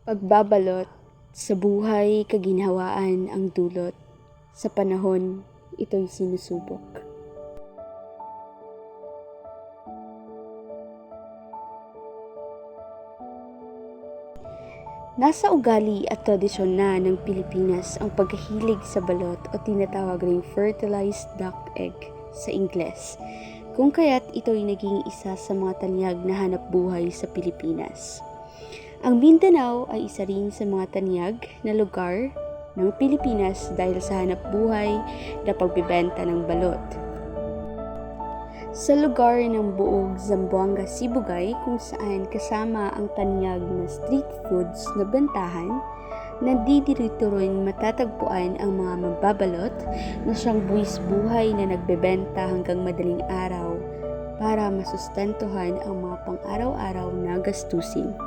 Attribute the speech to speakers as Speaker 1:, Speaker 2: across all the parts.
Speaker 1: Pagbabalot sa buhay kaginhawaan ang dulot, sa panahon ito'y sinusubok. Nasa ugali at tradisyon na ng Pilipinas ang pagkahilig sa balot o tinatawag ring fertilized duck egg sa Ingles, kung kaya't ito'y naging isa sa mga tanyag na hanap buhay sa Pilipinas. Ang Mindanao ay isa rin sa mga tanyag na lugar ng Pilipinas dahil sa hanap buhay na pagbebenta ng balot. Sa lugar ng Buog, Zamboanga, Sibugay kung saan kasama ang tanyag na street foods na bentahan, nandidirito rin matatagpuan ang mga mambabalot na siyang buwis buhay na nagbebenta hanggang madaling araw para masustentuhan ang mga pang-araw-araw na gastusin.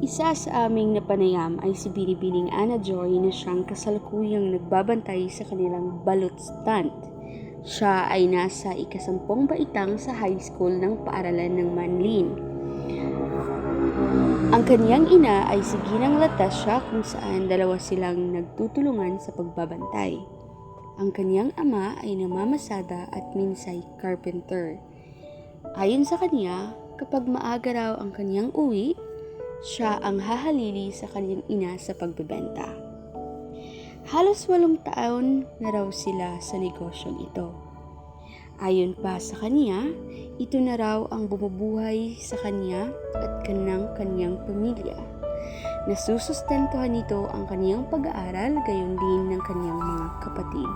Speaker 1: Isa sa aming napanayam ay si Binibining Ana Joy na siyang kasalukuyang nagbabantay sa kanilang balot stand. Siya ay nasa ikasampung baitang sa high school ng paaralan ng Manlin. Ang kaniyang ina ay si Ginang Latasha kung saan dalawa silang nagtutulungan sa pagbabantay. Ang kaniyang ama ay namamasada at minsay carpenter. Ayon sa kaniya, kapag maaga raw ang kaniyang uwi, siya ang hahalili sa kanyang ina sa pagbebenta. Halos 8 taon na raw sila sa negosyong ito. Ayon pa sa kanya, ito na raw ang bumubuhay sa kanya at kanyang pamilya. Nasusustentuhan nito ang kanyang pag-aaral gayon din ng kanyang mga kapatid.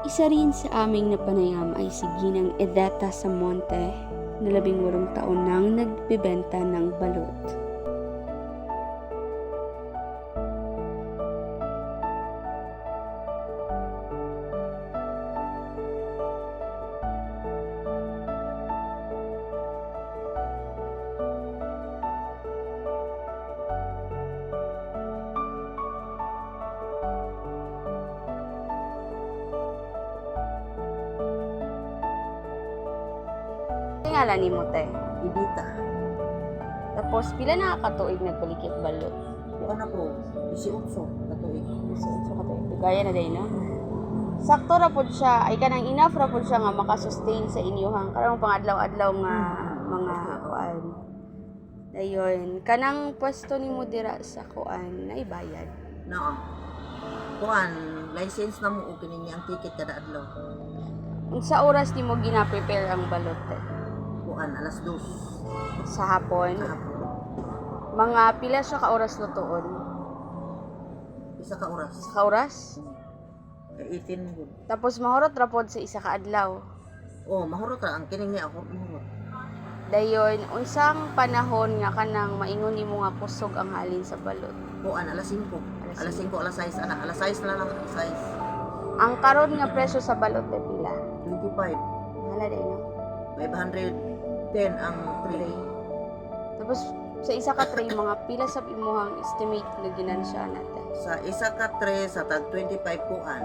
Speaker 1: Isa rin sa aming napanayam ay si Ginang Edeta Samonte na 18 taon nang nagbebenta ng balot. Ngala ni mo te?
Speaker 2: Ibita.
Speaker 1: Tapos pila na katuig nagpalikit balot?
Speaker 2: Bukan ako, 18 katuig.
Speaker 1: So katuig. Gaya na day no? Sakto ra pod siya, ay kanang enough ra pod siya nga makasustain sa inyohang karang pangadlaw-adlaw nga mga kuan. Dayon, kanang pwesto nimo dira sa kuan na ibayad.
Speaker 2: Naa. Kuan, license na mo o kining ang ticket kada adlaw.
Speaker 1: Sa oras nimo gina-prepare ang balot te?
Speaker 2: Kuan, alas 2
Speaker 1: Sa hapon?
Speaker 2: sa hapon.
Speaker 1: Mga pila siya ka oras lutuon?
Speaker 2: Isa ka oras.
Speaker 1: Sa oras?
Speaker 2: Kay 18 gud.
Speaker 1: Tapos mahurot ra pod sa isa ka adlaw.
Speaker 2: Oh, mahurot ra ang kining ni ako mahurot.
Speaker 1: Dayon, unsang panahon nga kanang maingon nimo nga kusog ang halin sa balot?
Speaker 2: Kuan, alas 5. Alas 5, alas 6, ana. Alas 6 na lang, alas 6.
Speaker 1: Ang karon nga presyo sa balot na pila?
Speaker 2: 25.
Speaker 1: Hala day no?
Speaker 2: 510 ang tray.
Speaker 1: Tapos sa isa ka tray mga pila sa imuhang estimate na ginansya natin.
Speaker 2: Sa isa ka tray sa tag 25 kuan.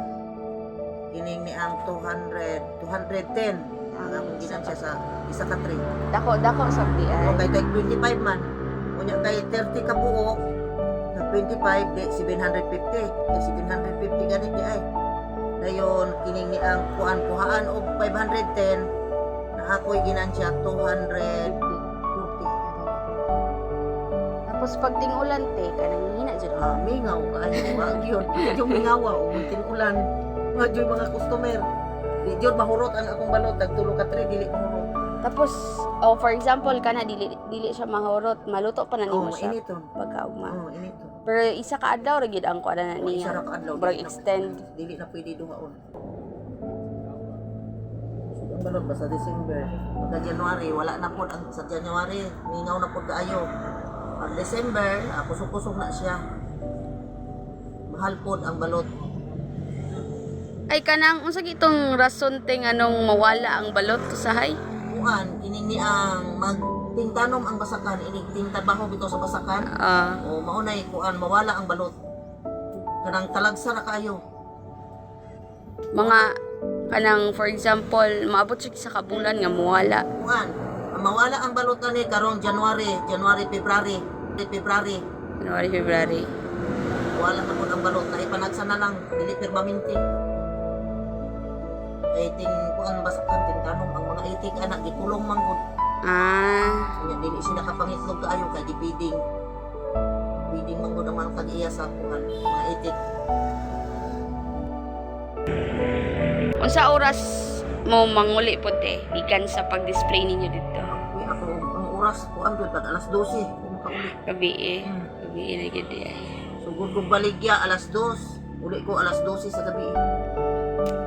Speaker 2: Kining ni ang 210 ang akong ginansya sa isa ka tray.
Speaker 1: Dako sa
Speaker 2: O
Speaker 1: pian.
Speaker 2: kay tag 25 man. Unya kay 30 ka buok. Tag 25 di 750. Kay 750 ganit di ay. Dayon kining ni ang kuhaan og 510 na ako'y ginansya 240.
Speaker 1: Tapos pag ting-ulan te, kanang hina jud.
Speaker 2: Mingaw kaayo wa gyud. Yung mingawa o muntin ulan. Wa gyud mga customer. Di gyud mahurot ang akong balot tag tulo ka tray dili mahurot.
Speaker 1: Tapos for example kana dili dili siya mahurot, maluto pa na nimo
Speaker 2: Oo,
Speaker 1: siya
Speaker 2: initon.
Speaker 1: pagkaugma.
Speaker 2: Oo, initon.
Speaker 1: Pero isa ka adlaw ra gid ang kuan na
Speaker 2: O, isa
Speaker 1: niya.
Speaker 2: ra ka adlaw.
Speaker 1: Murag
Speaker 2: dili na-
Speaker 1: extend.
Speaker 2: Dili na pwede duhaon. Ang balot ba sa December? Pagka January, wala na po. Sa January, mingaw na po kaayo. Pag December, kusog-kusog na siya. Mahal po ang balot.
Speaker 1: Ay kanang unsa gitong rason ting anong mawala ang balot usahay?
Speaker 2: Kuan, kining ni ang magtingtanom ang basakan. Ining tingtabaho bitaw sa basakan. O maunay kuan, mawala ang balot. Kanang talagsa na kayo.
Speaker 1: Mga kanang for example, maabot siya sa kabulan nga mawala.
Speaker 2: Kuan, mawala ang balot ni karong January, February.
Speaker 1: January, February.
Speaker 2: Wala na po ang balot na ipanagsa na lang, dili permanente. Kay ting kuan basakan ting tanong ang mga itik anak gikulong manggod. Nya dili sila kapangitlog kaayo kay gipiding. Piding manggod ang mga tag-iya sa kuan, mga itik.
Speaker 1: Unsa oras mo manguli pud gikan sa pag-display ninyo dito?
Speaker 2: Uy, ako ang oras kuan jud pag alas 12 kung makauli.
Speaker 1: Gabi
Speaker 2: Hmm.
Speaker 1: Gabi na gid ay.
Speaker 2: Sugod kong baligya alas 2, uli ko alas 12 sa gabi.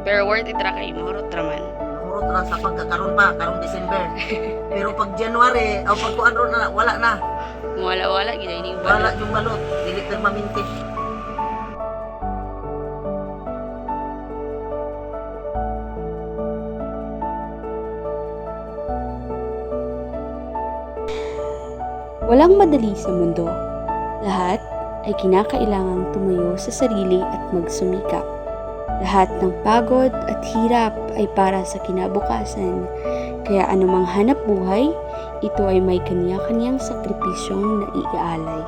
Speaker 1: Pero worth it ra kay mahurot ra man.
Speaker 2: Murot ra sa pagkakaroon pa karong December. Pero pag January o pag kuan ron na wala na.
Speaker 1: Wala gid ay ning
Speaker 2: Wala
Speaker 1: balot.
Speaker 2: yung balot, dili permanente.
Speaker 1: Walang madali sa mundo. Lahat ay kinakailangang tumayo sa sarili at magsumikap. Lahat ng pagod at hirap ay para sa kinabukasan. Kaya anumang hanap buhay, ito ay may kanya-kanyang sakripisyong naiaalay.